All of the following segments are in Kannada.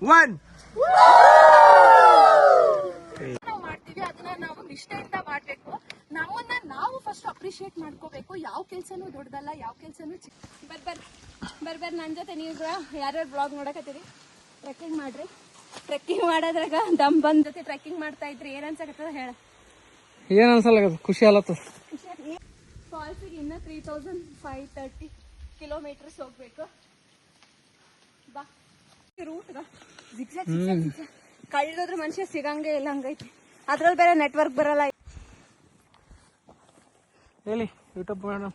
1 ನಾವು ಮಾಡ್ತೀವಿ ಅದನ್ನ ನಾವು ನಿಷ್ಠೆಯಿಂದ ಮಾಡ್ಬೇಕು. ನಮ್ಮನ್ನ ನಾವು ಫಸ್ಟ್ ಅಪ್ರಿಶಿಯೇಟ್ ಮಾಡ್ಕೋಬೇಕು. ಯಾವ ಕೆಲ್ಸನೂ ದೊಡ್ಡದಲ್ಲ, ಯಾವ ಕೆಲ್ಸನೂ ಬರ್ಬರ್ ನನ್ನ ಜೊತೆ ನೀವು ಯಾರ್ಯಾರು ಬ್ಲಾಗ್ ನೋಡಕತ್ತೀರಿ, ಟ್ರೆಕ್ಕಿಂಗ್ ಮಾಡ್ರಿ. ಟ್ರೆಕ್ಕಿಂಗ್ ಮಾಡೋದ್ರಾಗ ದಮ್ ಬಂದ್ ಜೊತೆ ಟ್ರೆಕ್ಕಿಂಗ್ ಮಾಡ್ತಾ ಇದ್ರಿ ಏನ್ ಅನ್ಸಕತ್ತದ ಹೇಳ? ಏನ್ ಅನ್ಸಲ್ಲ, ಖುಷಿ ಅಲ್ಲತ್ತ. ಫಾಲ್ಸಿಗೆ ಇನ್ನ 3530 ಕಿಲೋಮೀಟರ್ಸ್ ಹೋಗ್ಬೇಕು. ಬಾ ರೂಟ್ ಕಳ್ಳೋದ್ರ ಮನುಷ್ಯ ಸಿಗಂಗೆ ಇಲ್ಲ, ಹಂಗೈತಿ. ಅದ್ರಲ್ಲಿ ಬೇರೆ ನೆಟ್ವರ್ಕ್ ಬರಲ್ಲ. ಹೇಳಿ ಯೂಟ್ಯೂಬ್ ಮೇಡಮ್.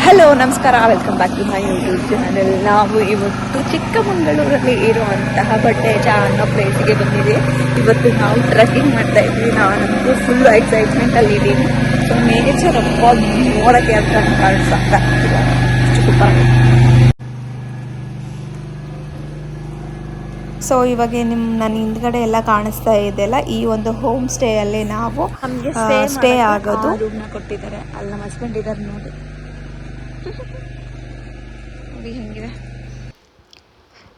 ಹಲೋ ನಮಸ್ಕಾರ, welcome back to my YouTube channel. ನಾವು ಇವತ್ತು ಚಿಕ್ಕಮಗಳೂರಲ್ಲಿ ಇರುವಂತಹ ಬಟ್ಟೆಜ ಅನ್ನೋ ಪ್ಲೇಸಿಗೆ ಬಂದಿದ್ದೀವಿ. ಇವತ್ತು ನಾವು ಟ್ರೆಕ್ಕಿಂಗ್ ಮಾಡ್ತಾ ಇದ್ವಿ. ನಾನಂತೂ ಫುಲ್ ಎಕ್ಸೈಟ್ಮೆಂಟ್ ಅಲ್ಲಿ ಇದ್ದೀನಿ. ಸೊ ನೇಚರ್ ನೋಡಕ್ಕೆ ಅಂತ ಕಾಣಿಸ್ತಾಗ್ತಿಲ್ಲ, ಸೂಪರ್. ಸೊ ಇವಾಗ ನನ್ನ ಹಿಂದ್ಗಡೆ ಎಲ್ಲ ಕಾಣಿಸ್ತಾ ಇದೆಯಲ್ಲ, ಈ ಒಂದು ಹೋಮ್ ಸ್ಟೇ ಅಲ್ಲಿ ನಾವು ಸ್ಟೇ ಆಗೋದು. ರೂಮ್ನ ಕೊಟ್ಟಿದ್ದಾರೆ, ಅಲ್ಲಿ ನಮ್ಮ ಹಸ್ಬೆಂಡ್ ಇದ್ದಾರೆ ನೋಡಿ. ಹೆಂಗಿದೆ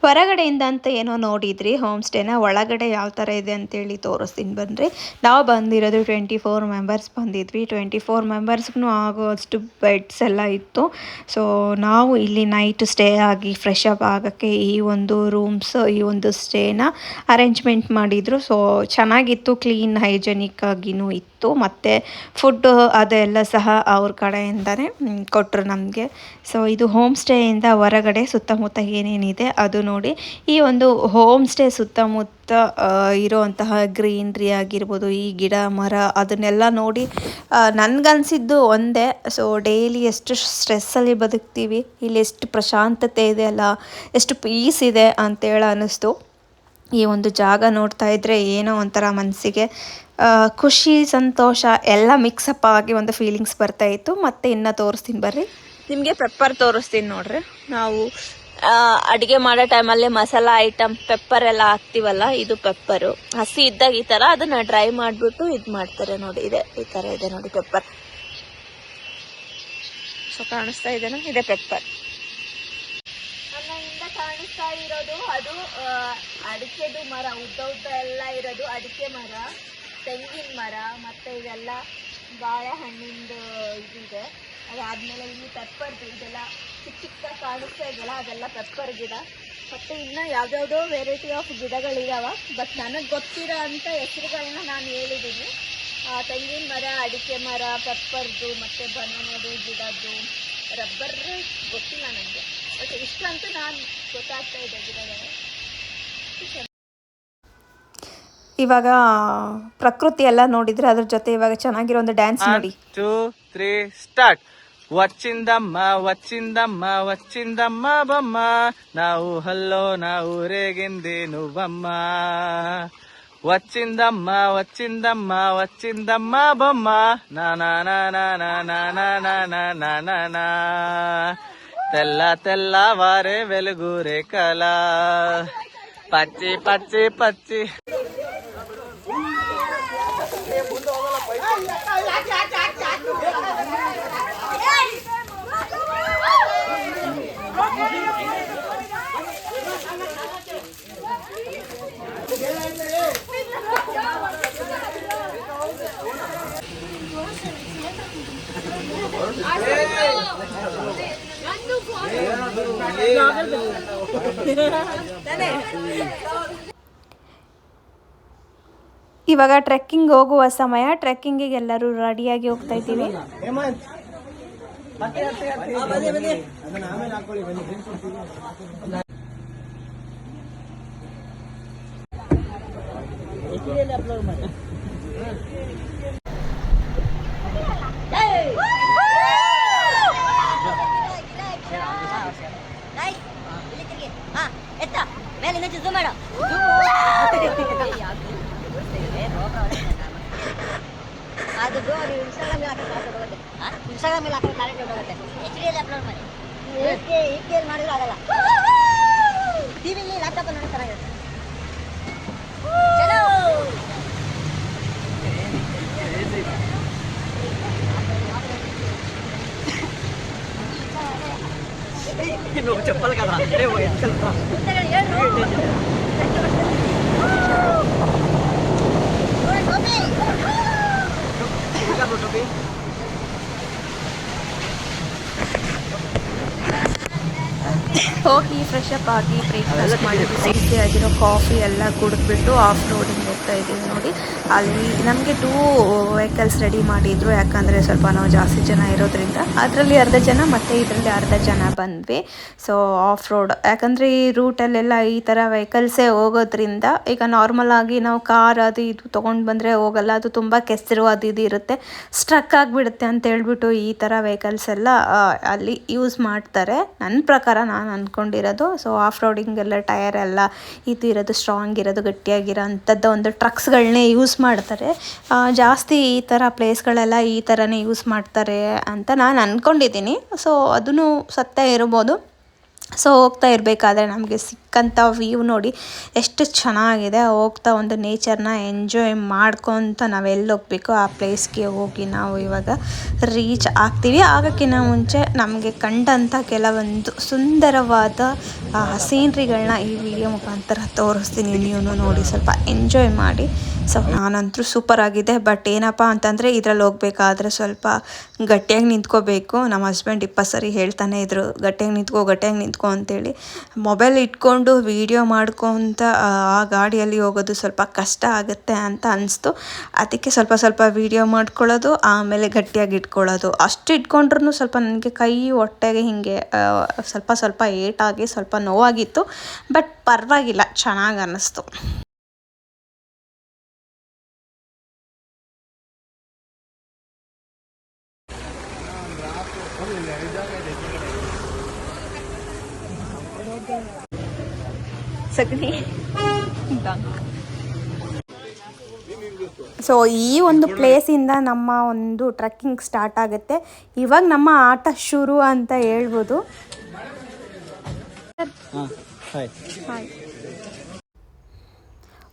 ಹೊರಗಡೆಯಿಂದ ಅಂತ ಏನೋ ನೋಡಿದ್ರಿ, ಹೋಮ್ ಸ್ಟೇನ ಒಳಗಡೆ ಯಾವ ಥರ ಇದೆ ಅಂತೇಳಿ ತೋರಿಸ್ತೀನಿ ಬನ್ನಿರಿ. ನಾವು ಬಂದಿರೋದು 24 ಮೆಂಬರ್ಸ್ ಬಂದಿದ್ವಿ. 24 ಮೆಂಬರ್ಸ್ಗೂ ಆಗೋಷ್ಟು ಬೆಡ್ಸ್ ಎಲ್ಲ ಇತ್ತು. ಸೊ ನಾವು ಇಲ್ಲಿ ನೈಟ್ ಸ್ಟೇ ಆಗಿ ಫ್ರೆಶ್ ಅಪ್ ಆಗೋಕ್ಕೆ ಈ ಒಂದು ರೂಮ್ಸ್, ಈ ಒಂದು ಸ್ಟೇನ ಅರೇಂಜ್ಮೆಂಟ್ ಮಾಡಿದರು. ಸೊ ಚೆನ್ನಾಗಿತ್ತು, ಕ್ಲೀನ್ ಹೈಜೆನಿಕ್ ಆಗಿನೂ ಇತ್ತು. ಮತ್ತು ಫುಡ್ಡು ಅದೆಲ್ಲ ಸಹ ಅವ್ರ ಕಡೆಯಿಂದನೇ ಕೊಟ್ಟರು ನಮಗೆ. ಸೊ ಇದು ಹೋಮ್ ಸ್ಟೇಯಿಂದ ಹೊರಗಡೆ ಸುತ್ತಮುತ್ತ ಏನೇನಿದೆ ಅದು ನೋಡಿ. ಈ ಒಂದು ಹೋಮ್ ಸ್ಟೇ ಸುತ್ತಮುತ್ತ ಇರುವಂತಹ ಗ್ರೀನ್ರಿ ಆಗಿರ್ಬೋದು, ಈ ಗಿಡ ಮರ ಅದನ್ನೆಲ್ಲ ನೋಡಿ ನನಗನ್ಸಿದ್ದು ಒಂದೇ, ಸೊ ಡೈಲಿ ಎಷ್ಟು ಸ್ಟ್ರೆಸ್ಸಲ್ಲಿ ಬದುಕ್ತೀವಿ, ಇಲ್ಲಿ ಎಷ್ಟು ಪ್ರಶಾಂತತೆ ಇದೆ ಅಲ್ಲ, ಎಷ್ಟು ಪೀಸ್ ಇದೆ ಅಂತೇಳಿ ಅನ್ನಿಸ್ತು. ಈ ಒಂದು ಜಾಗ ನೋಡ್ತಾ ಇದ್ದರೆ ಏನೋ ಒಂಥರ ಮನಸ್ಸಿಗೆ ಖುಷಿ, ಸಂತೋಷ ಎಲ್ಲ ಮಿಕ್ಸಪ್ ಆಗಿ ಒಂದು ಫೀಲಿಂಗ್ಸ್ ಬರ್ತಾಯಿತ್ತು. ಮತ್ತು ಇನ್ನು ತೋರಿಸ್ತೀನಿ ಬರ್ರಿ, ನಿಮಗೆ ಪೆಪ್ಪರ್ ತೋರಿಸ್ತೀನಿ ನೋಡ್ರಿ. ನಾವು ಅಡುಗೆ ಮಾಡೋ ಟೈಮಲ್ಲಿ ಮಸಾಲ ಐಟಮ್ ಪೆಪ್ಪರ್ ಎಲ್ಲ ಹಾಕ್ತೀವಲ್ಲ, ಇದು ಪೆಪ್ಪರು ಹಸಿ ಇದ್ದಾಗ ಈ ಥರ ಅದನ್ನು ಡ್ರೈ ಮಾಡಿಬಿಟ್ಟು ಇದು ಮಾಡ್ತಾರೆ ನೋಡಿ. ಇದೆ ಈ ಥರ ಇದೆ ನೋಡಿ ಪೆಪ್ಪರ್. ಸೊ ಕಾಣಿಸ್ತಾ ಇದೆನಾ, ಇದೆ ಪೆಪ್ಪರ್. ನನ್ನಿಂದ ಕಾಣಿಸ್ತಾ ಇರೋದು ಅದು ಅಡಿಕೆದು ಮರ, ಉದ್ದ ಉದ್ದ ಎಲ್ಲ ಇರೋದು ಅಡಿಕೆ ಮರ, ತೆಂಗಿನ ಮರ, ಮತ್ತು ಇದೆಲ್ಲ ಬಾಳೆಹಣ್ಣಿಂದು ಇದಿದೆ. ಅದಾದಮೇಲೆ ಇಲ್ಲಿ ಪೆಪ್ಪರ್ದು ಇದೆಲ್ಲ ಚಿಕ್ಕ ಚಿಕ್ಕ ಕಾಣಿಸ್ತಾ ಇದೆಯಲ್ಲ, ಅದೆಲ್ಲ ಪೆಪ್ಪರ್ ಗಿಡ. ಮತ್ತು ಇನ್ನು ಯಾವುದ್ಯಾವುದೋ ವೆರೈಟಿ ಆಫ್ ಗಿಡಗಳಿದಾವೆ, ಬಟ್ ನನಗೆ ಗೊತ್ತಿರೋ ಅಂಥ ಹೆಸರುಗಳನ್ನ ನಾನು ಹೇಳಿದ್ದೀನಿ. ತೆಂಗಿನ ಮರ, ಅಡಿಕೆ ಮರ, ಪೆಪ್ಪರ್ದು, ಮತ್ತು ಬನಾನದು ಗಿಡದ್ದು, ರಬ್ಬರ್ ಗೊತ್ತಿಲ್ಲ ನನಗೆ, ಬಟ್ ಇಷ್ಟಂತೂ ನಾನು ಗೊತ್ತಾಗ್ತಾ ಇದೆ ಗಿಡಗಳು. ಇವಾಗ ಪ್ರಕೃತಿ ಎಲ್ಲ ನೋಡಿದ್ರೆ ಅದ್ರ ಜೊತೆ ಇವಾಗ ಚೆನ್ನಾಗಿರೋ ಒಂದು ಡ್ಯಾನ್ಸ್ ನೋಡಿ. 2 3 ಸ್ಟಾರ್ಟ್. ವಚ್ಚಿಂದಮ್ಮ ವಚ್ಚಿಂದಮ್ಮ ವಚ್ಚಿಂದಮ್ಮ ಬಮ್ಮ, ನಾವು ಹಲ್ಲೋ ನಾವು ರೇಗಿಂದೇನು ಬಮ್ಮ. ವಚ್ಚಿಂದಮ್ಮ ವಚ್ಚಿಂದಮ್ಮ ವಚ್ಚಿಂದಮ್ಮ ಬಮ್ಮ, ನಾನಾ తెల్ల తెల్లవారే వెలుగురే కళ, పచ్చి పచ్చి పచ్చి. ಇವಾಗ ಟ್ರೆಕ್ಕಿಂಗ್ ಹೋಗುವ ಸಮಯ. ಟ್ರೆಕ್ಕಿಂಗಿಗೆ ಎಲ್ಲರೂ ರೆಡಿಯಾಗಿ ಹೋಗ್ತಾ ಇದ್ದೀವಿ. ಅದು ಇನ್ಸ್ಟಾಗ್ರಾಮ್ ಹಾಕೋದು ಕರೆಂಟ್ ಹೋಗುತ್ತೆ. HD ಅಪ್ಲೋಡ್ ಮಾಡಿ, HD ಮಾಡಿದ್ರೆ ಆಗಲ್ಲ. ಟಿವಿಲಿ ಲ್ಯಾಪ್ಟಾಪ್ ನೋಡಿ ಚೆನ್ನಾಗಿರುತ್ತೆ. चप्पल का अरे वो चल टोपी ಹೋಗಿ ಫ್ರೆಶ್ ಅಪ್ ಆಗಿ ಬ್ರೇಕ್ಫಾಸ್ಟ್ ಮಾಡಿ ಬಿಸಿ ಆಗಿರೋ ಕಾಫಿ ಎಲ್ಲ ಕುಡಿದ್ಬಿಟ್ಟು ಆಫ್ ರೋಡಿಂಗ್ ಹೋಗ್ತಾ ಇದ್ದೀವಿ ನೋಡಿ. ಅಲ್ಲಿ ನಮಗೆ 2 ವೆಹಿಕಲ್ಸ್ ರೆಡಿ ಮಾಡಿದ್ರು, ಯಾಕಂದರೆ ಸ್ವಲ್ಪ ನಾವು ಜಾಸ್ತಿ ಜನ ಇರೋದ್ರಿಂದ. ಅದರಲ್ಲಿ ಅರ್ಧ ಜನ ಮತ್ತು ಇದರಲ್ಲಿ ಅರ್ಧ ಜನ ಬಂದ್ವಿ. ಸೊ ಆಫ್ ರೋಡ್, ಯಾಕಂದರೆ ಈ ರೂಟಲ್ಲೆಲ್ಲ ಈ ಥರ ವೆಹಿಕಲ್ಸೇ ಹೋಗೋದ್ರಿಂದ, ಈಗ ನಾರ್ಮಲ್ ಆಗಿ ನಾವು ಕಾರ್ ಅದು ಇದು ತೊಗೊಂಡು ಬಂದರೆ ಹೋಗಲ್ಲ, ಅದು ತುಂಬ ಕೆಸರು ಅದು ಇದು ಇರುತ್ತೆ, ಸ್ಟ್ರಕ್ ಆಗಿಬಿಡುತ್ತೆ ಅಂತ ಹೇಳ್ಬಿಟ್ಟು ಈ ಥರ ವೆಹಿಕಲ್ಸ್ ಎಲ್ಲ ಅಲ್ಲಿ ಯೂಸ್ ಮಾಡ್ತಾರೆ ನನ್ನ ಪ್ರಕಾರ, ನಾನು ಅಂದ್ಕೊಂಡಿರೋದು. ಸೊ ಆಫ್ ರೋಡಿಂಗೆಲ್ಲ ಟಯರ್ ಎಲ್ಲ ಇದು ಇರೋದು, ಸ್ಟ್ರಾಂಗ್ ಇರೋದು, ಗಟ್ಟಿಯಾಗಿರೋ ಅಂಥದ್ದು ಒಂದು ಟ್ರಕ್ಸ್ಗಳನ್ನೇ ಯೂಸ್ ಮಾಡ್ತಾರೆ ಜಾಸ್ತಿ. ಈ ಥರ ಪ್ಲೇಸ್ಗಳೆಲ್ಲ ಈ ಥರನೇ ಯೂಸ್ ಮಾಡ್ತಾರೆ ಅಂತ ನಾನು ಅಂದ್ಕೊಂಡಿದ್ದೀನಿ. ಸೊ ಅದೂ ಸತ್ಯ ಇರ್ಬೋದು. ಸೊ ಹೋಗ್ತಾ ಇರಬೇಕಾದ್ರೆ ನಮಗೆ ಸಿಕ್ಕಂಥ ವ್ಯೂ ನೋಡಿ ಎಷ್ಟು ಚೆನ್ನಾಗಿದೆ. ಹೋಗ್ತಾ ಒಂದು ನೇಚರ್ನ ಎಂಜಾಯ್ ಮಾಡ್ಕೊತ ನಾವು ಎಲ್ಲಿ ಹೋಗಬೇಕು ಆ ಪ್ಲೇಸ್ಗೆ ಹೋಗಿ ನಾವು ಇವಾಗ ರೀಚ್ ಆಗ್ತೀವಿ. ಆಗೋಕ್ಕಿಂತ ಮುಂಚೆ ನಮಗೆ ಕಂಡಂಥ ಕೆಲವೊಂದು ಸುಂದರವಾದ ಸೀನ್ರಿಗಳನ್ನ ಈ ವಿಡಿಯೋ ಮುಖಾಂತರ ತೋರಿಸ್ತೀನಿ, ನೀವು ನೋಡಿ ಸ್ವಲ್ಪ ಎಂಜಾಯ್ ಮಾಡಿ. ಸೊ ನಾನಂತೂ ಸೂಪರ್ ಆಗಿದೆ. ಬಟ್ ಏನಪ್ಪ ಅಂತಂದರೆ ಇದರಲ್ಲಿ ಹೋಗ್ಬೇಕಾದ್ರೆ ಸ್ವಲ್ಪ ಗಟ್ಟಿಯಾಗಿ ನಿಂತ್ಕೋಬೇಕು. ನಮ್ಮ ಹಸ್ಬೆಂಡ್ 20 ಸರಿ ಹೇಳ್ತಾನೆ ಇದ್ರು, ಗಟ್ಟಿಯಾಗಿ ನಿಂತ್ಕೋ ಅಂತೇಳಿ. ಮೊಬೈಲ್ ಇಟ್ಕೊಂಡು ವೀಡಿಯೋ ಮಾಡ್ಕೊತ ಆ ಗಾಡಿಯಲ್ಲಿ ಹೋಗೋದು ಸ್ವಲ್ಪ ಕಷ್ಟ ಆಗುತ್ತೆ ಅಂತ ಅನಿಸ್ತು. ಅದಕ್ಕೆ ಸ್ವಲ್ಪ ವೀಡಿಯೋ ಮಾಡ್ಕೊಳ್ಳೋದು, ಆಮೇಲೆ ಗಟ್ಟಿಯಾಗಿ ಇಟ್ಕೊಳ್ಳೋದು. ಅಷ್ಟು ಇಟ್ಕೊಂಡ್ರೂ ಸ್ವಲ್ಪ ನನಗೆ ಕೈ ಹೊಟ್ಟೆಗೆ ಹೀಗೆ ಸ್ವಲ್ಪ ಏಟಾಗಿ ಸ್ವಲ್ಪ ನೋವಾಗಿತ್ತು. ಬಟ್ ಪರವಾಗಿಲ್ಲ, ಚೆನ್ನಾಗಿ ಅನ್ನಿಸ್ತು. ಸೊ ಈ ಒಂದು ಪ್ಲೇಸಿಂದ ನಮ್ಮ ಒಂದು ಟ್ರೆಕ್ಕಿಂಗ್ ಸ್ಟಾರ್ಟ್ ಆಗುತ್ತೆ. ಇವಾಗ ನಮ್ಮ ಆಟ ಶುರು ಅಂತ ಹೇಳ್ಬೋದು.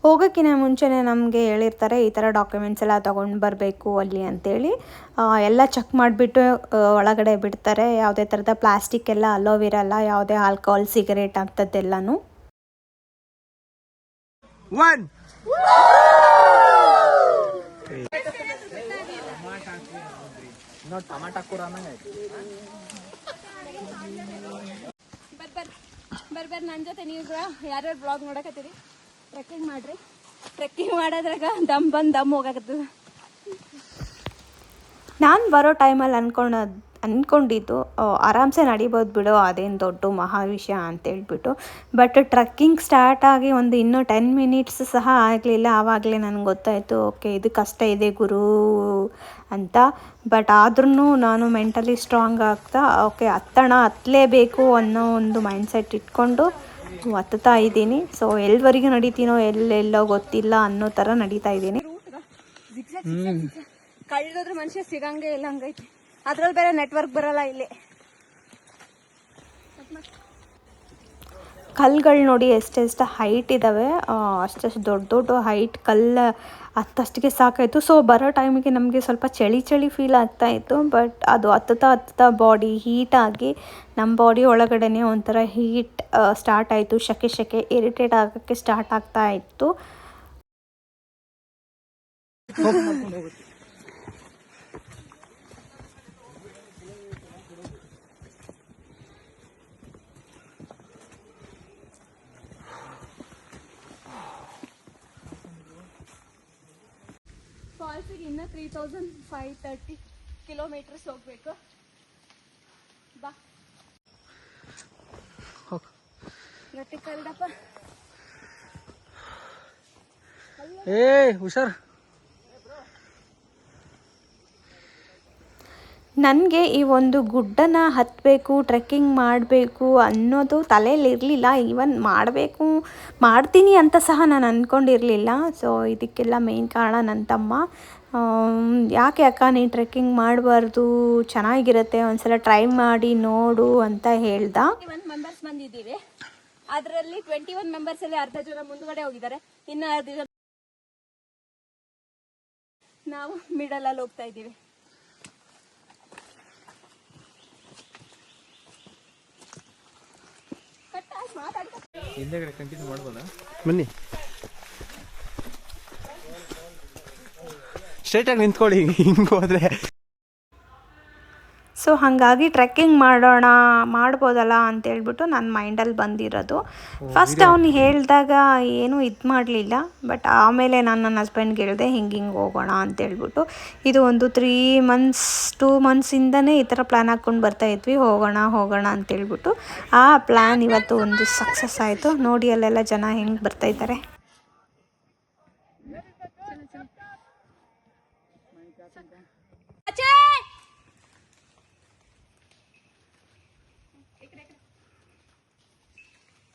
ಹೋಗೋಕ್ಕಿಂತ ಮುಂಚೆನೇ ನಮಗೆ ಹೇಳಿರ್ತಾರೆ ಈ ಥರ ಡಾಕ್ಯುಮೆಂಟ್ಸ್ ಎಲ್ಲ ತೊಗೊಂಡು ಬರಬೇಕು ಅಲ್ಲಿ ಅಂತೇಳಿ. ಎಲ್ಲ ಚೆಕ್ ಮಾಡಿಬಿಟ್ಟು ಒಳಗಡೆ ಬಿಡ್ತಾರೆ. ಯಾವುದೇ ಥರದ ಪ್ಲಾಸ್ಟಿಕ್ ಎಲ್ಲ ಅಲೋವ್ ಇರಲ್ಲ, ಯಾವುದೇ ಆಲ್ಕೋಹಾಲ್, ಸಿಗರೇಟ್ ಅಂಥದ್ದೆಲ್ಲನೂ. ಬರ್ಬರ್ ನನ್ನ ಜೊತೆ ನೀವು ಯಾರ್ಯಾರು ಬ್ಲಾಗ್ ನೋಡಕತ್ತೀರಿ, ಟ್ರೆಕ್ಕಿಂಗ್ ಮಾಡ್ರಿ. ಟ್ರೆಕ್ಕಿಂಗ್ ಮಾಡೋದ್ರಾಗ ದಮ್ ಹೋಗಾಕತ್ತದ. ನಾನು ಬರೋ ಟೈಮಲ್ಲಿ ಅಂದ್ಕೊಂಡಿದ್ದು ಆರಾಮ್ಸೆ ನಡಿಬೋದು ಬಿಡು, ಅದೇನು ದೊಡ್ಡ ಮಹಾ ವಿಷಯ ಅಂತೇಳ್ಬಿಟ್ಟು. ಬಟ್ ಟ್ರೆಕ್ಕಿಂಗ್ ಸ್ಟಾರ್ಟ್ ಆಗಿ ಇನ್ನೂ 10 ಮಿನಿಟ್ಸ್ ಸಹ ಆಗಲಿಲ್ಲ. ಆವಾಗಲೇ ನನಗೆ ಗೊತ್ತಾಯಿತು, ಓಕೆ ಇದು ಕಷ್ಟ ಇದೆ ಗುರು ಅಂತ. ಬಟ್ ಆದ್ರೂ ನಾನು ಮೆಂಟಲಿ ಸ್ಟ್ರಾಂಗ್ ಆಗ್ತಾ ಓಕೆ ಹತ್ತಲೇಬೇಕು ಅನ್ನೋ ಒಂದು ಮೈಂಡ್ಸೆಟ್ ಇಟ್ಕೊಂಡು ಹತ್ತುತ್ತಾ ಇದ್ದೀನಿ. ಸೊ ಎಲ್ಲಿವರೆಗೂ ನಡೀತೀನೋ ಎಲ್ಲೆಲ್ಲೋ ಗೊತ್ತಿಲ್ಲ ಅನ್ನೋ ಥರ ನಡೀತಾ ಇದ್ದೀನಿ. ಕಳ್ಳೋದ್ರ ಮನುಷ್ಯ ಸಿಗಂಗೆ ಇಲ್ಲ, ಹಂಗೈತಿ. ಅದ್ರಲ್ಲಿ ಬೇರೆ ನೆಟ್ವರ್ಕ್ ಬರಲ್ಲ ಇಲ್ಲಿ. ಕಲ್ಲುಗಳು ನೋಡಿ ಎಷ್ಟೆಷ್ಟು ಹೈಟ್ ಇದ್ದಾವೆ, ಅಷ್ಟಷ್ಟು ದೊಡ್ಡ ಹೈಟ್ ಕಲ್ಲು ಹತ್ತಷ್ಟಿಗೆ ಸಾಕಾಯಿತು. ಸೊ ಬರೋ ಟೈಮಿಗೆ ನಮಗೆ ಸ್ವಲ್ಪ ಚಳಿ ಫೀಲ್ ಆಗ್ತಾಯಿತ್ತು. ಬಟ್ ಅದು ಹತ್ತುತ್ತಾ ಬಾಡಿ ಹೀಟಾಗಿ ನಮ್ಮ ಬಾಡಿ ಒಳಗಡೆನೇ ಒಂಥರ ಹೀಟ್ ಸ್ಟಾರ್ಟ್ ಆಯಿತು. ಶೆಕೆ ಇರಿಟೇಟ್ ಆಗೋಕ್ಕೆ ಸ್ಟಾರ್ಟ್ ಆಗ್ತಾ ಇತ್ತು. ಫಾಲ್ಸಿಗೆ ಇನ್ನೂ 3530 ಕಿಲೋಮೀಟರ್ಸ್ ಹೋಗ್ಬೇಕು. ಬಾ ಗಟ್ಟಿ ಕಲ್ದಪ್ಪ. ಹುಷಾರ್. ನನಗೆ ಈ ಒಂದು ಗುಡ್ಡನ ಹತ್ತಬೇಕು, ಟ್ರೆಕ್ಕಿಂಗ್ ಮಾಡಬೇಕು ಅನ್ನೋದು ತಲೆಯಲ್ಲಿ ಇರಲಿಲ್ಲ. ಈವನ್ ಮಾಡ್ತೀನಿ ಅಂತ ಸಹ ನಾನು ಅಂದ್ಕೊಂಡಿರಲಿಲ್ಲ. ಸೊ ಇದಕ್ಕೆಲ್ಲ ಮೇನ್ ಕಾರಣ ನನ್ನ ತಮ್ಮ. ಯಾಕೆ ಅಕ್ಕ ನೀನು ಟ್ರೆಕ್ಕಿಂಗ್ ಮಾಡಬಾರ್ದು, ಚೆನ್ನಾಗಿರುತ್ತೆ, ಒಂದ್ಸಲ ಟ್ರೈ ಮಾಡಿ ನೋಡು ಅಂತ ಹೇಳ್ದ. 21 ಮೆಂಬರ್ಸ್ ಬಂದಿದ್ದೀವಿ. ಅದರಲ್ಲಿ 21 ಮೆಂಬರ್ಸಲ್ಲಿ ಅರ್ಧ ಜನ ಮುಂದ್ಗಡೆ ಹೋಗಿದ್ದಾರೆ, ಇನ್ನು ಅರ್ಧ ಜನ ನಾವು ಮಿಡಲಲ್ಲಿ ಹೋಗ್ತಾ ಇದ್ದೀವಿ. ಹಿಂದೆಗಡೆ ಕಂಟಿನ್ಯೂ ಮಾಡ್ಬೋದಾ? ಬನ್ನಿ, ಸ್ಟ್ರೈಟಾಗಿ ನಿಂತ್ಕೊಳ್ಳಿ, ಹಿಂಗೆ ಹೋದರೆ. ಸೊ ಹಾಗಾಗಿ ಟ್ರೆಕ್ಕಿಂಗ್ ಮಾಡ್ಬೋದಲ್ಲ ಅಂತೇಳ್ಬಿಟ್ಟು ನನ್ನ ಮೈಂಡಲ್ಲಿ ಬಂದಿರೋದು. ಫಸ್ಟ್ ಅವ್ನು ಹೇಳಿದಾಗ ಏನೂ ಇದು ಮಾಡಲಿಲ್ಲ, ಬಟ್ ಆಮೇಲೆ ನಾನು ನನ್ನ ಹಸ್ಬೆಂಡ್ಗೆ ಹೇಳಿದೆ ಹಿಂಗೆ ಹೋಗೋಣ ಅಂತೇಳ್ಬಿಟ್ಟು. ಇದು ಒಂದು 2 ಮಂತ್ಸಿಂದನೇ ಈ ಥರ ಪ್ಲ್ಯಾನ್ ಹಾಕ್ಕೊಂಡು ಬರ್ತಾಯಿದ್ವಿ, ಹೋಗೋಣ ಅಂತೇಳ್ಬಿಟ್ಟು. ಆ ಪ್ಲ್ಯಾನ್ ಇವತ್ತು ಒಂದು ಸಕ್ಸಸ್ ಆಯಿತು. ನೋಡಿ ಅಲ್ಲೆಲ್ಲ ಜನ ಹೆಂಗೆ ಬರ್ತಾಯಿದ್ದಾರೆ.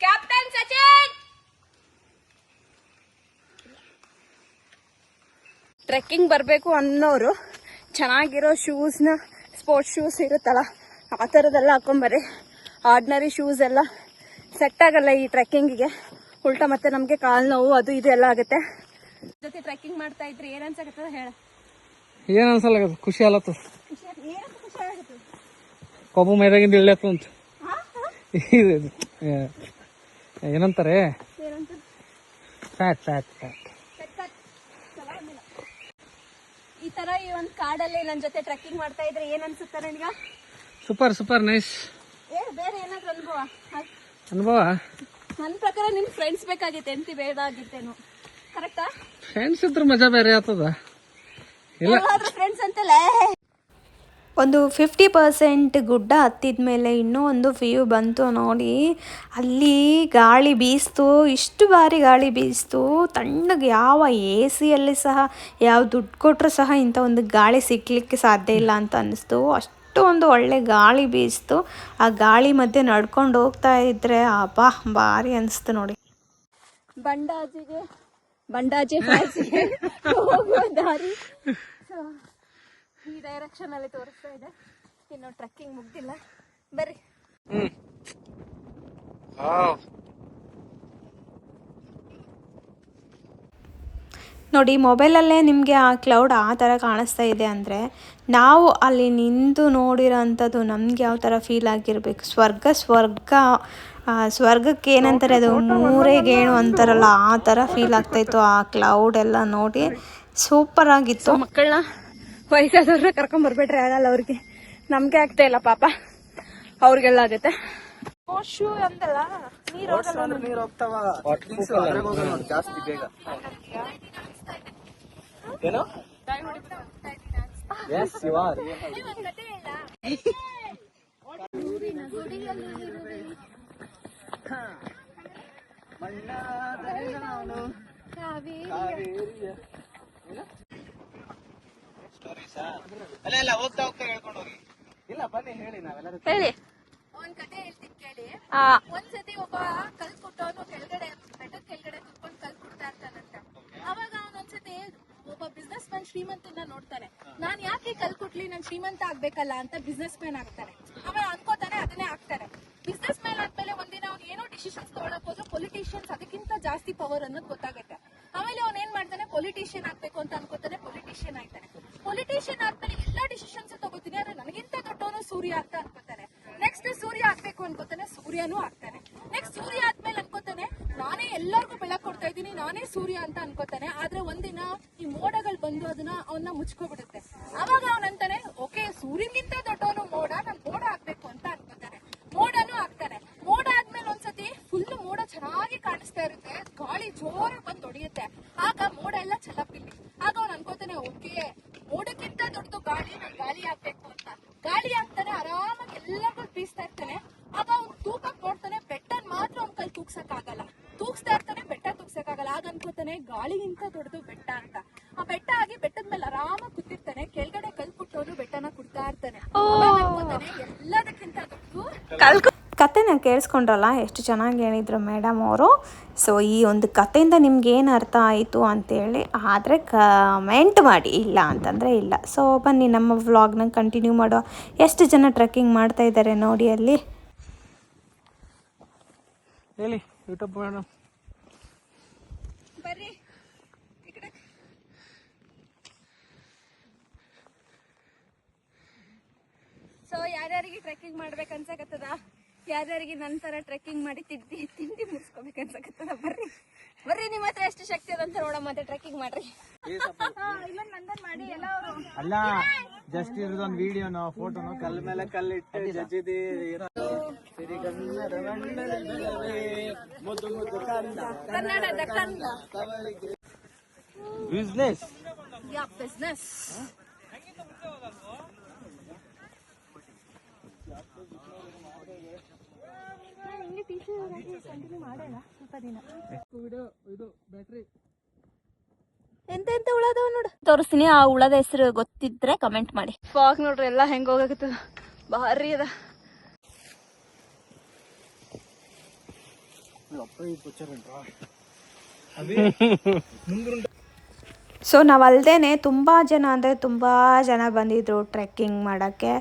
ಕ್ಯಾಪ್ಟನ್ ಸಚಿನ್ ಟ್ರೆಕ್ಕಿಂಗ್ ಬರಬೇಕು ಅನ್ನೋರು ಚೆನ್ನಾಗಿರೋ ಶೂಸ್ನ, ಸ್ಪೋರ್ಟ್ಸ್ ಶೂಸ್ ಇರುತ್ತಲ್ಲ ಆ ಥರದ್ದೆಲ್ಲ ಹಾಕೊಂಬರ್ರಿ. ಆರ್ಡಿನರಿ ಶೂಸ್ ಎಲ್ಲ ಸೆಟ್ ಆಗಲ್ಲ ಈ ಟ್ರೆಕ್ಕಿಂಗಿಗೆ. ಉಲ್ಟಾ ಮತ್ತೆ ನಮಗೆ ಕಾಲು ನೋವು ಅದು ಇದು ಎಲ್ಲ ಆಗುತ್ತೆ. ಜೊತೆ ಟ್ರೆಕ್ಕಿಂಗ್ ಮಾಡ್ತಾ ಇದ್ರಿ ಏನ್ ಅನ್ಸಕತ್ತದ ಹೇಳ? ಏನ್ ಅನ್ಸಲ್ಲ, ಖುಷಿ ಅಲ್ಲತ್ತ, ಏನಂತ ಖುಷಿ ಆಗತ್ತೆ? ಕೊಬ್ಬು ಮೈದಾಗಿಂದ ಇಳ್ಯತ್ತು ಅಂತ ಏನಂತಾರೆ, ಫ್ಯಾಟ್. ಈ ತರ ಈ ಒಂದ್ ಕಾಡಲ್ಲಿ ನನ್ ಜೊತೆ ಟ್ರೆಕ್ಕಿಂಗ್ ಮಾಡ್ತಾ ಇದ್ರೆ ಏನ್ ಅನ್ಸುತ್ತೆ ನನಗ? Super nice. ಬೇರೆ ಏನಾದ್ರು ಅನುಭವ ನನ್ ಪ್ರಕಾರ ನಿನ್ ಫ್ರೆಂಡ್ಸ್ ಬೇಕಾಗಿತ್ತೆ, ಎಂತಿ ಬೇಡಾಗಿತ್ತೇನು? ಕರೆಕ್ಟಾ? ಫ್ರೆಂಡ್ಸ್ ಇದ್ರ ಮಜಾ ಬೇರೆ ಆಗ್ತದ. ಎಲ್ಲಾದ್ರೂ ಫ್ರೆಂಡ್ಸ್ ಅಂತಲೇ ಒಂದು 50% ಗುಡ್ಡ ಹತ್ತಿದ ಮೇಲೆ ಇನ್ನೂ ಒಂದು ವ್ಯೂ ಬಂತು ನೋಡಿ. ಅಲ್ಲಿ ಗಾಳಿ ಬೀಸ್ತು, ಇಷ್ಟು ಬಾರಿ ಗಾಳಿ ಬೀಸ್ತು. ತಣ್ಣಗೆ ಯಾವ AC ಯಲ್ಲಿ ಸಹ ಯಾವ ದುಡ್ಡು ಕೊಟ್ಟರು ಸಹ ಇಂಥ ಒಂದು ಗಾಳಿ ಸಿಕ್ಕಲಿಕ್ಕೆ ಸಾಧ್ಯ ಇಲ್ಲ ಅಂತ ಅನ್ನಿಸ್ತು. ಅಷ್ಟು ಒಂದು ಒಳ್ಳೆ ಗಾಳಿ ಬೀಸ್ತು. ಆ ಗಾಳಿ ಮಧ್ಯೆ ನಡ್ಕೊಂಡು ಹೋಗ್ತಾ ಇದ್ರೆ ಅಬ್ಬಾ ಭಾರಿ ಅನಿಸ್ತು ನೋಡಿ. ಬಂಡಾಜಿ ಫಾಲ್ಸ್ಗೆ ಹೋಗುವ ದಾರಿ ಈ ಡೈರೆಕ್ಷನ್ ಅಲ್ಲಿ ತೋರಿಸ್ತಾ ಇದೆ. ಇನ್ನು ಟ್ರೆಕ್ಕಿಂಗ್ ಮುಗ್ದಿಲ್ಲ, ಬರ್ರಿ. ನೋಡಿ ಮೊಬೈಲಲ್ಲೇ ನಿಮಗೆ ಆ ಕ್ಲೌಡ್ ಆ ಥರ ಕಾಣಿಸ್ತಾ ಇದೆ ಅಂದರೆ, ನಾವು ಅಲ್ಲಿ ನಿಂತು ನೋಡಿರೋ ಅಂಥದ್ದು ನಮ್ಗೆ ಯಾವ ಥರ ಫೀಲ್ ಆಗಿರಬೇಕು. ಸ್ವರ್ಗಕ್ಕೆ ಏನಂತಾರೆ ಅದು, 3 ಗೇಣು ಅಂತಾರಲ್ಲ ಆ ಥರ ಫೀಲ್ ಆಗ್ತಾಯಿತ್ತು. ಆ ಕ್ಲೌಡ್ ಎಲ್ಲ ನೋಡಿ ಸೂಪರ್ ಆಗಿತ್ತು. ಮಕ್ಕಳನ್ನ ವಯಸ್ಸಾದವ್ರನ್ನ ಕರ್ಕೊಂಡ್ ಬರ್ಬೇಡ್ರಿ, ಆಗಲ್ಲ ಅವ್ರಿಗೆ. ನಮ್ಗೆ ಆಗ್ತಾ ಇಲ್ಲ ಪಾಪ, ಅವ್ರಿಗೆಲ್ಲ ಆಗುತ್ತೆ. ಶೂ ಅಂದಲ್ಲ ನೀರು ಹೋಗ್ತಾವ ಜಾಸ್ತಿ ಬೇಗ. ಏನು? S U R. ಅಲ್ಲ ಹೋಗ್ತಾ ಹೇಳ್ಕೊಂಡು ಹೋಗಿ. ಇಲ್ಲ ಬನ್ನಿ ಹೇಳಿ, ನಾವೆಲ್ಲರೂ ಹೇಳಿ. ಒಂದ್ ಕತೆ ಹೇಳ್ತೀನಿ ಕೇಳಿ. ಒಂದ್ಸತಿ ಒಬ್ಬ ಕಲ್ ಕುಟ್ಟವನು ಕೆಳಗಡೆ ಬೆಟ್ಟದ ಕೆಳಗಡೆ ಕುತ್ಕೊಂಡು ಕಲ್ ಕುಡ್ತಾ ಇರ್ತಾನಂತೆ. ಅವಾಗ ಅವನೊಂದ್ಸತಿ ಒಬ್ಬ ಬಿಸ್ನೆಸ್ ಮ್ಯಾನ್ ಶ್ರೀಮಂತನ ನೋಡ್ತಾನೆ. ನಾನ್ ಯಾಕೆ ಕಲ್ ಕುಟ್ಲಿ, ನಾನ್ ಶ್ರೀಮಂತ ಆಗ್ಬೇಕಲ್ಲ ಅಂತ ಬಿಸ್ನೆಸ್ ಮ್ಯಾನ್ ಆಗ್ತಾನೆ. ಆಮೇಲೆ ಅನ್ಕೋತಾನೆ, ಅದನ್ನೇ ಆಗ್ತಾನೆ. ಬಿಸ್ನೆಸ್ ಮ್ಯಾನ್ ಆದ್ಮೇಲೆ ಒಂದಿನ ಅವ್ನು ಏನೋ ಡಿಸಿಷನ್ಸ್ ತಗೊಳಕ್ ಹೋದ್ರೆ ಪೊಲಿಟಿಷಿಯನ್ಸ್ ಅದಕ್ಕಿಂತ ಜಾಸ್ತಿ ಪವರ್ ಅನ್ನೋದು ಗೊತ್ತಾಗುತ್ತೆ. ಆಮೇಲೆ ಅವ್ನ್ ಏನ್ ಮಾಡ್ತಾನೆ, ಪೊಲಿಟಿಷಿಯನ್ ಆಗ್ಬೇಕು ಅಂತ ಅನ್ಕೋತಾನೆ, ಪೊಲಿಟಿಷಿಯನ್ ಆಯ್ತಾನೆ. ಪೊಲಿಟಿಷಿಯನ್ ಆದ್ಮೇಲೆ ಎಲ್ಲಾ ಡಿಸಿಷನ್ಸ್ ತಗೋತೀನಿ, ಆದ್ರೆ ನನಗಿಂತ ದೊಡ್ಡವನು ಸೂರ್ಯ ಅಂತ ಅನ್ಕೋತಾನೆ. ನೆಕ್ಸ್ಟ್ ಸೂರ್ಯ ಆಗ್ಬೇಕು ಅನ್ಕೋತಾನೆ, ಸೂರ್ಯನೂ ಆಗ್ತಾನೆ. ನೆಕ್ಸ್ಟ್ ಸೂರ್ಯ ಆದ್ಮೇಲೆ ಅನ್ಕೋತಾನೆ, ನಾನೇ ಎಲ್ಲರಿಗೂ ಬೆಳಕು ಕೊಡ್ತಾ ಇದ್ದೀನಿ, ನಾನೇ ಸೂರ್ಯ ಅಂತ ಅನ್ಕೋತಾನೆ. ಆದ್ರೆ ಒಂದಿನ ಈ ಮೋಡಗಳು ಬಂದು ಅವನ್ನ ಮುಚ್ಕೋಬಿಡುತ್ತೆ. ಅವಾಗ ಅವನಂತಾನೆ, ಓಕೆ ಸೂರ್ಯನಿಗಿಂತ ದೊಡ್ಡವನು ಮೋಡ, ನಾನು ಮೋಡ ಆಗ್ಬೇಕು ಅಂತ ಅನ್ಕೋತಾನೆ. ಮೋಡನೂ ಆಗ್ತಾನೆ. ಮೋಡ ಆದ್ಮೇಲೆ ಒಂದ್ಸತಿ ಫುಲ್ ಮೋಡ ಚೆನ್ನಾಗಿ ಕಾಣಿಸ್ತಾ ಇರುತ್ತೆ, ಗಾಳಿ ಜೋರಾಗಿ ಬಂದು ಹೊಡೆಯುತ್ತೆ. ಆಗ ಮೋಡ ಎಲ್ಲ ಛಲಪಿಲ್ಲಿ. ಆಗ ಅವ್ನು ಅನ್ಕೋತಾನೆ, ಓಕೆ ಮೋಡಕ್ಕಿಂತ ದೊಡ್ಡದು ಗಾಳಿ, ನಾನು ಗಾಳಿ ಆಗ್ಬೇಕು ಅಂತ. ಗಾಳಿ ಆಗ್ತಾನೆ, ಆರಾಮಾಗಿ ಎಲ್ಲರಿಗೂ ಬೀಸ್ತಾ ಇರ್ತಾನೆ. ಆಗ ಅವ್ನು ತೂಕಕ್ ನೋಡ್ತಾನೆ, ಬೆಟ್ಟನ್ ಮಾತ್ರ ಅವ್ನ ಕೈ ತೂಗ್ಸಕ್ ಆಗಲ್ಲ. ತೂಗ್ಸ್ತಾ ಇರ್ತಾನೆ, ಬೆಟ್ಟ ತೂಗ್ಸಕ್ ಆಗಲ್ಲ. ಆಗ ಅನ್ಕೋತಾನೆ, ಗಾಳಿಗಿಂತ ದೊಡ್ಡದು ಬೆಟ್ಟ ಅಂತ. ಆ ಬೆಟ್ಟ ಆಗಿ ಬೆಟ್ಟದ ಮೇಲೆ ಆರಾಮಾಗಿ ಕೂತಿರ್ತಾನೆ. ಕೆಳಗಡೆ ಕಲ್ ಕುಟ್ಟೋನು ಬೆಟ್ಟನ ಕುಡ್ತಾ ಇರ್ತಾನೆ. ಅನ್ಕೋತಾನೆ, ಎಲ್ಲದಕ್ಕಿಂತ ದೊಡ್ಡದು ಕತೆನ ಕೇಳಿಸ್ಕೊಂಡ್ರಲ್ಲ, ಎಷ್ಟು ಚೆನ್ನಾಗಿ ಹೇಳಿದ್ರು ಮೇಡಮ್ ಅವರು. ಸೊ ಈ ಒಂದು ಕತೆಯಿಂದ ನಿಮ್ಗೆ ಏನು ಅರ್ಥ ಆಯಿತು ಅಂತೇಳಿ ಆದರೆ ಕಮೆಂಟ್ ಮಾಡಿ, ಇಲ್ಲ ಅಂತಂದರೆ ಇಲ್ಲ. ಸೊ ಬನ್ನಿ ನಮ್ಮ ವ್ಲಾಗ್ನ ಕಂಟಿನ್ಯೂ ಮಾಡುವ. ಎಷ್ಟು ಜನ ಟ್ರೆಕ್ಕಿಂಗ್ ಮಾಡ್ತಾ ಇದ್ದಾರೆ ನೋಡಿ ಅಲ್ಲಿ. ಹೇಳಿ ಯೂಟ್ಯೂಬ್ ಮೇಡಮ್. ಬರ್ರಿ. ಸೊ ಯಾರ್ಯಾರಿಗೆ ಟ್ರೆಕ್ಕಿಂಗ್ ಮಾಡ್ಬೇಕು ಅನ್ಸಕತ್ತದ ಯಾರ್ಯಾರಿಗೆ ನಂತರ ಟ್ರೆಕ್ಕಿಂಗ್ ಮಾಡಿ ತಿಂಡಿ ಮುಗಿಸ್ಕೋಬೇಕು ಅನ್ಸಕತ್ತದ. ಬರ್ರಿ ನಿಮ್ಮ ಹತ್ರ ಎಷ್ಟು ಶಕ್ತಿ ಅದಂತ ನೋಡ, ಮತ್ತೆ ಟ್ರೆಕ್ಕಿಂಗ್ ಮಾಡ್ರಿ. ಇಲ್ಲೊಂದು ನಂದನ್ ಮಾಡಿ ಎಲ್ಲ ಅವರು ಅಲ್ಲ ಜಸ್ಟ್ ಇರೋದೊಂದು ವಿಡಿಯೋನೋ ಫೋಟೋನೋ ಕಲ್ ಮೇಲೆ ಕಲ್ಲಿಟ್ಟು ಜಜ್ಜಿದಿ ಕನ್ನಡದ ಕನ್ನಡ ಬಿಸ್ನೆಸ್ ಬಿಸ್ನೆಸ್. ಎಂತೆಂತ ಹುಳದವ ನೋಡು, ತೋರಿಸ್ತೀನಿ. ಆ ಹುಳದ ಹೆಸರು ಗೊತ್ತಿದ್ರೆ ಕಮೆಂಟ್ ಮಾಡಿ. ಫಾಗ್ ನೋಡ್ರಿ ಎಲ್ಲ ಹೆಂಗ ಹೋಗಕತ್ತದ, ಭಾರಿ ಅದ. ಸೊ ನಾವು ಅಲ್ಲದೇ ತುಂಬ ಜನ ಅಂದರೆ ತುಂಬ ಜನ ಬಂದಿದ್ದರು ಟ್ರೆಕ್ಕಿಂಗ್ ಮಾಡೋಕ್ಕೆ.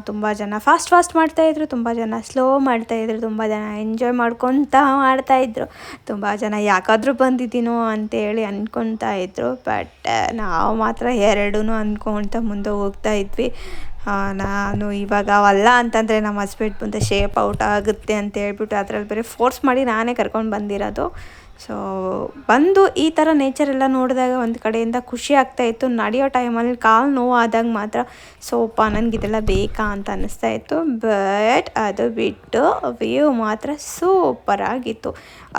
ತುಂಬ ಜನ ಫಾಸ್ಟ್ ಮಾಡ್ತಾಯಿದ್ರು, ತುಂಬ ಜನ ಸ್ಲೋ ಮಾಡ್ತಾಯಿದ್ರು, ತುಂಬ ಜನ ಎಂಜಾಯ್ ಮಾಡ್ತಾಯಿದ್ರು, ತುಂಬ ಜನ ಯಾಕಾದರೂ ಬಂದಿದ್ದೀನೋ ಅಂತೇಳಿ ಅಂದ್ಕೊತಾ ಇದ್ರು. ಬಟ್ ನಾವು ಮಾತ್ರ ಎರಡೂ ಅಂದ್ಕೊತ ಮುಂದೆ ಹೋಗ್ತಾ ಇದ್ವಿ. ನಾನು ಇವಾಗ ಅವಲ್ಲ ಅಂತಂದರೆ ನಮ್ಮ ಹಸ್ಬೆಂಡ್ ಮುಂದೆ ಶೇಪ್ ಔಟ್ ಆಗುತ್ತೆ ಅಂತ ಹೇಳ್ಬಿಟ್ಟು ಅದರಲ್ಲಿ ಬೇರೆ ಫೋರ್ಸ್ ಮಾಡಿ ನಾನೇ ಕರ್ಕೊಂಡು ಬಂದಿರೋದು. ಸೊ ಬಂದು ಈ ಥರ ನೇಚರೆಲ್ಲ ನೋಡಿದಾಗ ಒಂದು ಕಡೆಯಿಂದ ಖುಷಿ ಆಗ್ತಾಯಿತ್ತು. ನಡೆಯೋ ಟೈಮಲ್ಲಿ ಕಾಲು ನೋವಾದಾಗ ಮಾತ್ರ ಸೋಪ ನನಗಿದೆಲ್ಲ ಬೇಕಾ ಅಂತ ಅನ್ನಿಸ್ತಾಯಿತ್ತು. ಬಟ್ ಅದು ಬಿಟ್ಟು ವ್ಯೂ ಮಾತ್ರ ಸೂಪರಾಗಿತ್ತು.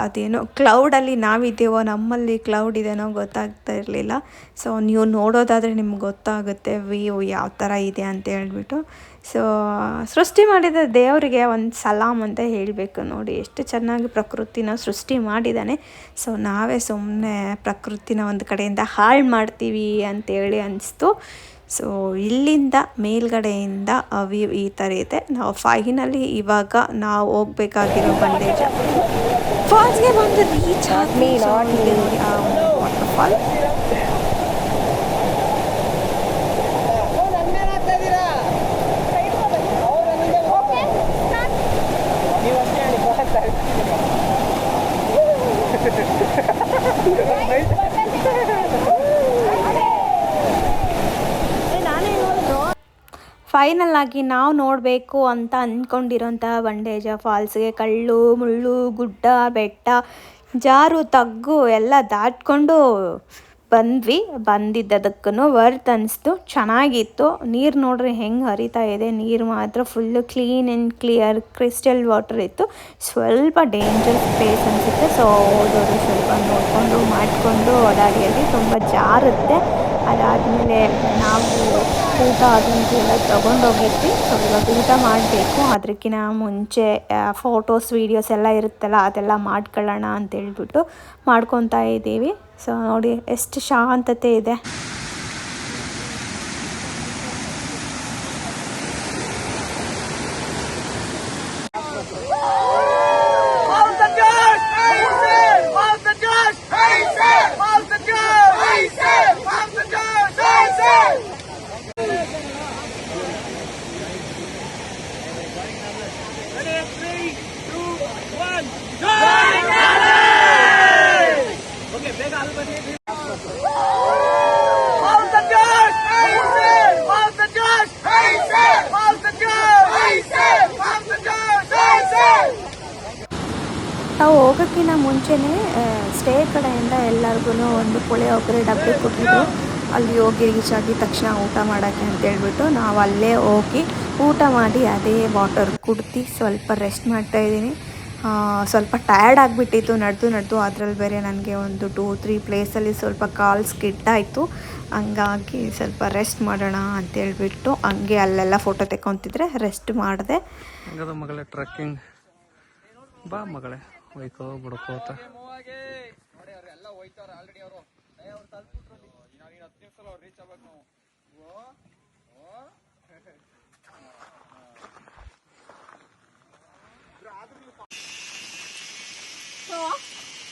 ಅದೇನೋ ಕ್ಲೌಡಲ್ಲಿ ನಾವಿದ್ದೇವೋ, ನಮ್ಮಲ್ಲಿ ಕ್ಲೌಡ್ ಇದೆನೋ ಗೊತ್ತಾಗ್ತಾ ಇರಲಿಲ್ಲ. ಸೊ ನೀವು ನೋಡೋದಾದರೆ ನಿಮ್ಗೆ ಗೊತ್ತಾಗುತ್ತೆ ವ್ಯೂ ಯಾವ ಥರ ಇದೆ ಅಂತ ಹೇಳ್ಬಿಟ್ಟು. ಸೊ ಸೃಷ್ಟಿ ಮಾಡಿದ ದೇವರಿಗೆ ಒಂದು ಸಲಾಮ್ ಅಂತ ಹೇಳಬೇಕು. ನೋಡಿ ಎಷ್ಟು ಚೆನ್ನಾಗಿ ಪ್ರಕೃತಿನ ಸೃಷ್ಟಿ ಮಾಡಿದ್ದಾನೆ. ಸೊ ನಾವೇ ಸುಮ್ಮನೆ ಪ್ರಕೃತಿನ ಒಂದು ಕಡೆಯಿಂದ ಹಾಳು ಮಾಡ್ತೀವಿ ಅಂತೇಳಿ ಅನಿಸ್ತು. ಸೊ ಇಲ್ಲಿಂದ ಮೇಲ್ಗಡೆಯಿಂದ ವ್ಯೂ ಈ ಥರ ಇದೆ. ನಾವು ಫೈನಲಿ ಇವಾಗ ನಾವು ಹೋಗ್ಬೇಕಾಗಿರೋ ಬಂಡೇಜ ಫಾಲ್ಸ್ಗೆ ಬಂದು ರೀಚ್ ಆದ್ಮೇಲೆ ನೋಡಿ ಆ ವಾಟರ್ ಫಾಲ್. ಫೈನಲ್ ಆಗಿ ನಾವು ನೋಡಬೇಕು ಅಂತ ಅಂದ್ಕೊಂಡಿರೋಂಥ ಬಂಡೇಜ ಫಾಲ್ಸ್ಗೆ ಕಳ್ಳು ಮುಳ್ಳು ಗುಡ್ಡ ಬೆಟ್ಟ ಜಾರು ತಗ್ಗು ಎಲ್ಲ ದಾಟ್ಕೊಂಡು ಬಂದ್ವಿ. ಬಂದಿದ್ದದಕ್ಕೂ ವರ್ತ್ ಅನಿಸ್ತು, ಚೆನ್ನಾಗಿತ್ತು. ನೀರು ನೋಡ್ರಿ ಹೆಂಗೆ ಹರಿತಾ ಇದೆ, ನೀರು ಮಾತ್ರ full clean and clear crystal water ಇತ್ತು. ಸ್ವಲ್ಪ ಡೇಂಜರಸ್ ಪ್ಲೇಸ್ ಅನಿಸುತ್ತೆ. ಸೊ ಹೋದವರು ಸ್ವಲ್ಪ ನೋಡಿಕೊಂಡು ಮಾಡಿಕೊಂಡು ಓಡಾಡಿಯಲ್ಲಿ ತುಂಬ ಜಾರುತ್ತೆ. ಅದಾದಮೇಲೆ ನಾವು ಊಟ ಅದಂತೂ ಎಲ್ಲ ತೊಗೊಂಡೋಗಿದ್ವಿ. ಸೊ ಇವಾಗ ಊಟ ಮಾಡಬೇಕು. ಅದಕ್ಕಿಂತ ಮುಂಚೆ ಫೋಟೋಸ್ ವೀಡಿಯೋಸ್ ಎಲ್ಲ ಇರುತ್ತಲ್ಲ ಅದೆಲ್ಲ ಮಾಡ್ಕೊಳ್ಳೋಣ ಅಂತೇಳ್ಬಿಟ್ಟು ಮಾಡ್ಕೊತಾ ಇದ್ದೀವಿ. ಸೊ ನೋಡಿ ಎಷ್ಟು ಶಾಂತತೆ ಇದೆ. ನಾವು ಹೋಗೋಕ್ಕಿಂತ ಮುಂಚೆನೇ ಸ್ಟೇ ಕಡೆಯಿಂದ ಎಲ್ಲರಿಗೂ ಒಂದು ಪುಳಿಯೋಗರೆ ಡಬ್ಬಿ ಕೊಟ್ಟಿದ್ದು. ಅಲ್ಲಿ ಹೋಗಿ ರೀಚ್ ಆಗಿದ ತಕ್ಷಣ ಊಟ ಮಾಡೋಕ್ಕೆ ಅಂತೇಳ್ಬಿಟ್ಟು ನಾವು ಅಲ್ಲೇ ಹೋಗಿ ಊಟ ಮಾಡಿ ಅದೇ ವಾಟರ್ ಕುಡ್ದು ಸ್ವಲ್ಪ ರೆಸ್ಟ್ ಮಾಡ್ತಾಯಿದ್ದೀನಿ. ಸ್ವಲ್ಪ ಟಯರ್ಡ್ ಆಗಿಬಿಟ್ಟಿತ್ತು ನಡೆದು. ಅದರಲ್ಲಿ ಬೇರೆ ನನಗೆ ಒಂದು 2-3 ಪ್ಲೇಸಲ್ಲಿ ಸ್ವಲ್ಪ ಕಾಲು ಸ್ಕಿಡ್ ಆಯಿತು. ಹಂಗಾಗಿ ಸ್ವಲ್ಪ ರೆಸ್ಟ್ ಮಾಡೋಣ ಅಂತೇಳ್ಬಿಟ್ಟು ಹಂಗೆ ಅಲ್ಲೆಲ್ಲ ಫೋಟೋ ತೆಕ್ಕೊತಿದ್ರೆ ರೆಸ್ಟ್ ಮಾಡಿದೆ. ಹಂಗದ ಮಗಳೇ ಟ್ರೆಕ್ಕಿಂಗ್ ಬಾ ಮಗಳೇ ಹೋಯ್ಕೋ ಬಿಡ್ಕೋತ. ಸೊ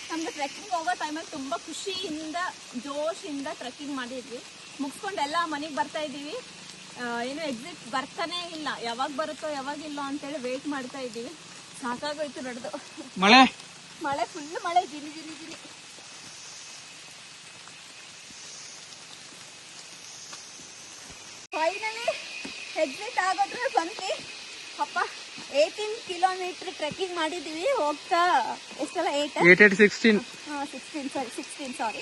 ನಮ್ಗೆ ಟ್ರೆಕ್ಕಿಂಗ್ ಹೋಗೋ ಟೈಮಲ್ಲಿ ತುಂಬ ಖುಷಿಯಿಂದ ಜೋಶಿಂದ ಟ್ರೆಕ್ಕಿಂಗ್ ಮಾಡಿದ್ವಿ. ಮುಗಿಸ್ಕೊಂಡು ಎಲ್ಲ ಮನೆಗೆ ಬರ್ತಾ ಇದ್ದೀವಿ. ಏನು ಎಕ್ಸಿಟ್ ಬರ್ತಾನೆ ಇಲ್ಲ, ಯಾವಾಗ ಬರುತ್ತೋ ಯಾವಾಗಿಲ್ಲ ಅಂತೇಳಿ ವೇಟ್ ಮಾಡ್ತಾ ಇದ್ದೀವಿ. ಸಾಕಾಗೋಯ್ತು ನಡೆದು. ಮಳೆ ಫುಲ್ ಮಳೆ ಜಿನಿ. ಫೈನಲಿ ಎಕ್ಸಿಟ್ ಆಗೋದ್ರೆ ಬಂದ್ವಿ. ಅಪ್ಪ 18 ಕಿಲೋಮೀಟರ್ ಟ್ರೆಕ್ಕಿಂಗ್ ಮಾಡಿದ್ದೀವಿ. ಹೋಗ್ತಾ ಎಷ್ಟೆಲ್ಲ 16 ಸಾರಿ.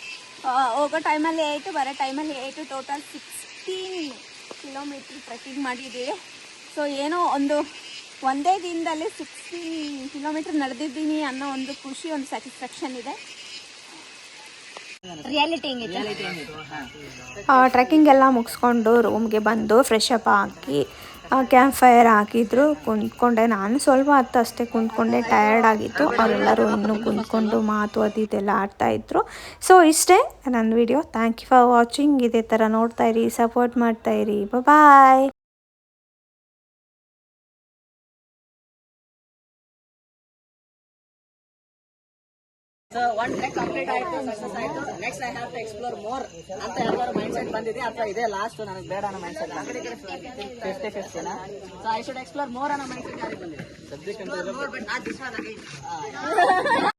ಹೋಗೋ ಟೈಮಲ್ಲಿ 8, ಬರೋ ಟೈಮಲ್ಲಿ 8, ಟೋಟಲ್ 16 ಕಿಲೋಮೀಟರ್ ಟ್ರೆಕ್ಕಿಂಗ್ ಮಾಡಿದ್ದೀವಿ. ಸೊ ಏನೋ ಒಂದೇ ದಿನದಲ್ಲಿ 16 ಕಿಲೋಮೀಟರ್ ನಡೆದಿದ್ದೀನಿ ಅನ್ನೋ ಒಂದು ಖುಷಿ, ಒಂದು ಸ್ಯಾಟಿಸ್ಫ್ಯಾಕ್ಷನ್ ಇದೆ. ರಿಯಾಲಿಟಿ ಟ್ರೆಕ್ಕಿಂಗ್ ಎಲ್ಲ ಮುಗಿಸ್ಕೊಂಡು ರೂಮ್ಗೆ ಬಂದು ಫ್ರೆಶ್ ಅಪ್ ಆಗಿ ಕ್ಯಾಂಪ್ ಫೈರ್ ಹಾಕಿದ್ರು. ಕುಂತ್ಕೊಂಡೆ, ನಾನು ಸ್ವಲ್ಪ ಹೊತ್ತು ಅಷ್ಟೇ ಕುಂತ್ಕೊಂಡೆ, ಟಯರ್ಡ್ ಆಗಿತ್ತು. ಅವರೆಲ್ಲರೂ ಇನ್ನೂ ಕುಂತ್ಕೊಂಡು ಮಾತು ಅದು ಇದೆಲ್ಲ ಆಡ್ತಾಯಿದ್ರು. ಸೊ ಇಷ್ಟೇ ನನ್ನ video. Thank you for watching. ಇದೇ ಥರ ನೋಡ್ತಾಯಿರಿ, ಸಪೋರ್ಟ್ ಮಾಡ್ತಾಯಿರಿ. Bye. So one trek complete ಆಯ್ತು, ಸಕ್ಸಸ್ ಆಯ್ತು. Next I have to explore more ಅಂತ ಯಾವ್ದಾದ್ರು ಮೈಂಡ್ ಸೆಟ್ ಬಂದಿದೆ, ಅಥವಾ ಇದೇ ಲಾಸ್ಟ್ ನನಗೆ ಬೇಡ ಅನ್ನೋ mind set 50-50 so I should explore more ಅನ್ನೋ ಮೈಂಡ್ ಸೆಟ್ ಯಾರಿಗೆ ಬಂದಿದೆ?